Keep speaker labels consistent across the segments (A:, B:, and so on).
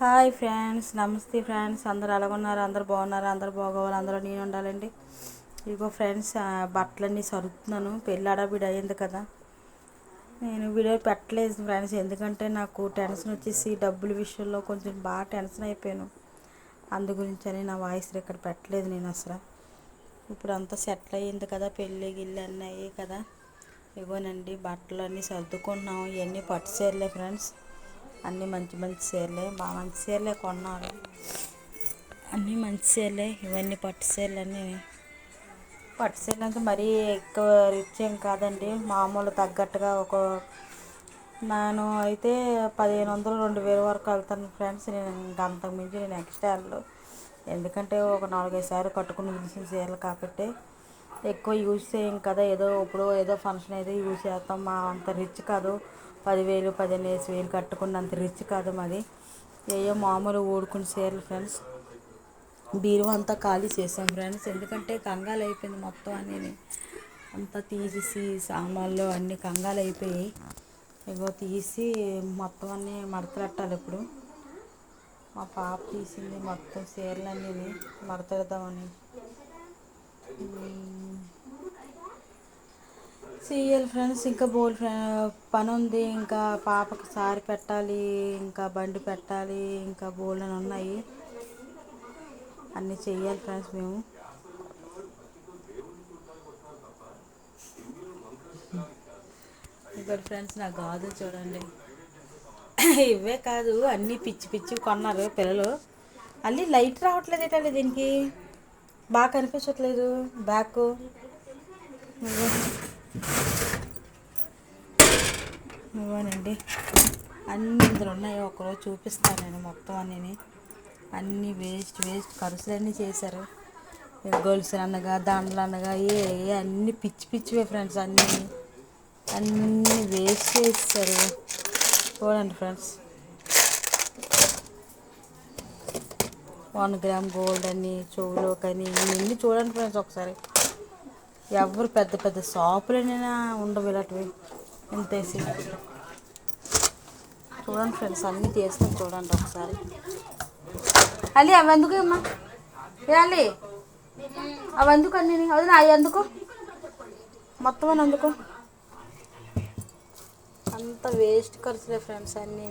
A: Hi friends, నమస్తే friends. అందరూ ఎలాగున్నారు? అందరూ బాగున్నారు? అందరూ బాగోవాలి, అందరూ నేను ఉండాలండి. ఇదిగో ఫ్రెండ్స్, బట్టలన్నీ సర్దుతున్నాను. పెళ్ళి అడబిడి అయింది కదా. నేను వీడియో పెట్టలేదు ఫ్రెండ్స్, ఎందుకంటే నాకు టెన్షన్ వచ్చేసి డబ్బుల విషయంలో కొంచెం బాగా టెన్షన్ అయిపోయాను. అందు గురించి అని నా వాయిస్ ఇక్కడ పెట్టలేదు నేను అసలు. ఇప్పుడు అంతా సెటిల్ అయ్యింది కదా, పెళ్ళి గిల్లి అన్నీ అయ్యాయి కదా. ఇగోనండి బట్టలు అన్నీ సర్దుకుంటున్నాం. ఇవన్నీ పట్టు చీరలే ఫ్రెండ్స్, అన్నీ మంచి మంచి చీరలే, బాగా మంచి చీరలే కొన్నారు. అన్నీ మంచి చీరలే. ఇవన్నీ పట్టు చీరలు అన్నీ. పట్టు చీరలు అంటే మరీ ఎక్కువ రిచ్ ఏం కాదండి, మామూలు తగ్గట్టుగా. నేను అయితే 1500 2000 వరకు వెళ్తాను ఫ్రెండ్స్. నేను ఇంకా అంతకుమించి నేను ఎక్స్ట్రా వెళ్ళను, ఎందుకంటే ఒక 4-5 సార్లు కట్టుకుని తెలిసిన చీరలు కాబట్టి ఎక్కువ యూజ్ చేయం కదా. ఏదో ఫంక్షన్ అయితే యూజ్ చేస్తాం. మా అంత రిచ్ కాదు, 10,000 15,000 కట్టుకున్నంత రిచ్ కాదు మాది. ఏయో మామూలు ఊడుకుని చీరలు ఫ్రెండ్స్. బీరువా అంతా ఖాళీ చేసాం ఫ్రెండ్స్, ఎందుకంటే కంగాలు అయిపోయింది మొత్తం అన్నీ. అంతా తీసేసి సామాన్లు అన్నీ కంగాలు అయిపోయాయి. ఇగో తీసి మొత్తం అన్నీ మడతపెట్టాలి ఇప్పుడు. మా పాప తీసింది మొత్తం చీరలన్నీ మడతెడదామని. చేయాలి ఫ్రెండ్స్, ఇంకా పని ఉంది. ఇంకా పాపకి సారి పెట్టాలి, ఇంకా బండి పెట్టాలి, ఇంకా బోల్డని ఉన్నాయి. అన్నీ చెయ్యాలి ఫ్రెండ్స్ మేము. ఇంకా ఫ్రెండ్స్, నా గాజులు చూడండి. ఇవే కాదు, అన్నీ పిచ్చి పిచ్చి కొన్నారు పిల్లలు. అన్నీ లైట్ రావట్లేదు ఏంటండి దీనికి, బాగా కనిపించట్లేదు బ్యాక్. ఇవ్వనండి, అన్నీ ఇందులో ఉన్నాయి. ఒకరోజు చూపిస్తాను నేను మొత్తం అన్నీ వేస్ట్ ఖర్చులన్నీ చేశారు. గొలుసులు అనగా దండలు అనగా అన్నీ పిచ్చి పిచ్చివే ఫ్రెండ్స్. అన్నీ వేస్ట్ చేస్తారు. చూడండి ఫ్రెండ్స్, 1 గ్రామ్ గోల్డ్ అని, చెవులో కానీ ఇవన్నీ చూడండి ఫ్రెండ్స్ ఒకసారి. ఎవరు పెద్ద పెద్ద షాపులైనా ఉండవు ఇలాంటివి ఇంతేసి. చూడండి ఫ్రెండ్స్, అన్నీ తీస్తాం చూడండి ఒకసారి. అల్లి అవి ఎందుకు అమ్మా, అల్లి అవి ఎందుకు అన్నీ అది అవి ఎందుకు మొత్తం అని అందుకు. అంత వేస్ట్ ఖర్చులే ఫ్రెండ్స్ అన్నీ.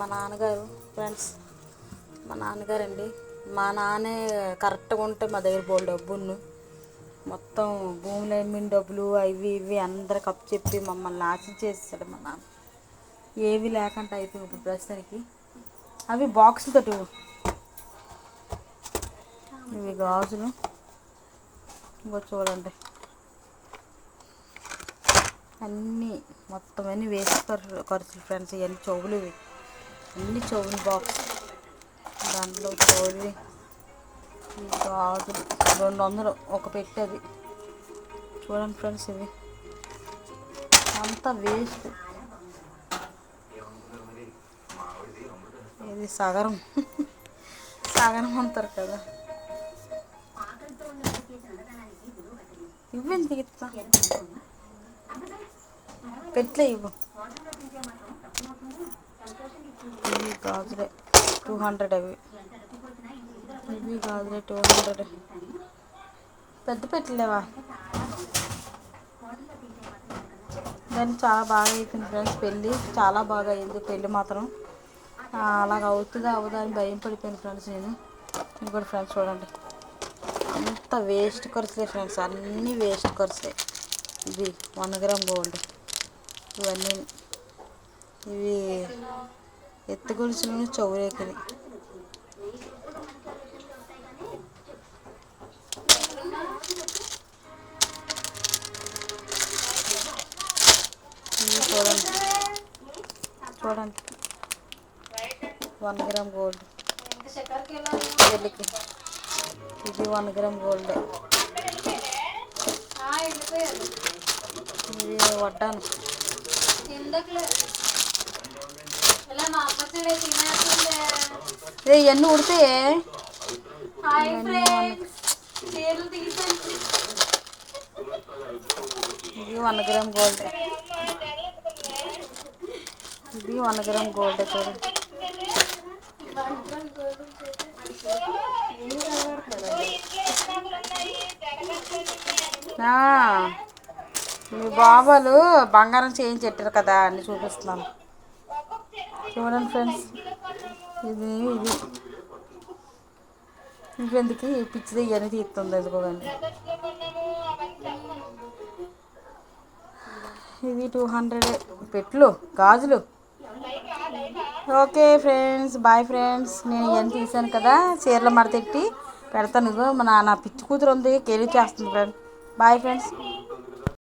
A: మా నాన్నగారు ఫ్రెండ్స్, మా నాన్నగారండి. మా నాన్నే కరెక్ట్గా ఉంటే మా దగ్గర బోల్డ్ డబ్బును మొత్తం భూములు అమ్మిన డబ్బులు అవి ఇవి అందరికి అప్పు చెప్పి మమ్మల్ని నాశనం చేసేసాడు మా నాన్న. ఏవి లేకుండా అయిపోయి ఇప్పుడు ప్రస్తుతానికి. అవి బాక్సులతో ఇవి గాజులు. ఇంకో చూడండి, అన్నీ మొత్తం అన్నీ వేస్ట్ ఖర్చులు ఫ్రెండ్స్. ఇవన్నీ చెవులు, అన్నీ చెవులు బాక్స్, దాంట్లో చెవులు గాజులు 200 ఒక పెట్టేది. చూడండి ఫ్రెండ్స్, ఇవి అంతా వేస్ట్. ఇది సగరం సగరం అంటారు కదా. ఇవ్వండి తీస్తా, పెట్లే ఇవ్వు. ఇవి గాజులే 200 అవి. ఇవి గాజులే 200. పెద్ద పెట్టలేవా? దాన్ని చాలా బాగా అయిపోయింది ఫ్రెండ్స్ పెళ్ళి, చాలా బాగా అయింది పెళ్ళి మాత్రం. అలాగ అవుతుందా అవుదా అని భయం పడిపోయింది ఫ్రెండ్స్ నేను. ఇంకోటి ఫ్రెండ్స్ చూడండి, అంత వేస్ట్ ఖర్చులే ఫ్రెండ్స్, అన్నీ వేస్ట్ ఖర్చులే. ఇది 1 గ్రామ్ గోల్డ్. ఇవన్నీ ఇవి ఎత్తు గొలుసులు, చెవులేకని. ఇవి చూడండి 1 గ్రామ్ గోల్డ్ పెళ్ళికి. ఇది 1 గ్రామ్ గోల్డ్. ఇది వడ్డాను. ఇవన్నీ ఉడితే ఇది 1 గ్రామ్ గోల్డ్. ఇది 1 గ్రామ్ గోల్డ్ చూడండి. మీ బాబాలు బంగారం చేయించెట్టారు కదా అని చూపిస్తున్నాను. చూడండి ఫ్రెండ్స్, ఇది ఇంకెందుకు పిచ్చిది ఇవన్నీ తీస్తుంది ఎందుకోకండి. ఇది 200 పెట్లు గాజులు. Okay friends, bye friends. నేను ఇవన్నీ తీసాను కదా, చీరల మడతెట్టి పెడతాను. ఇదిగో నా పిచ్చి కూతురు ఉంది, కేరీ చేస్తుంది ఫ్రెండ్స్. Bye friends.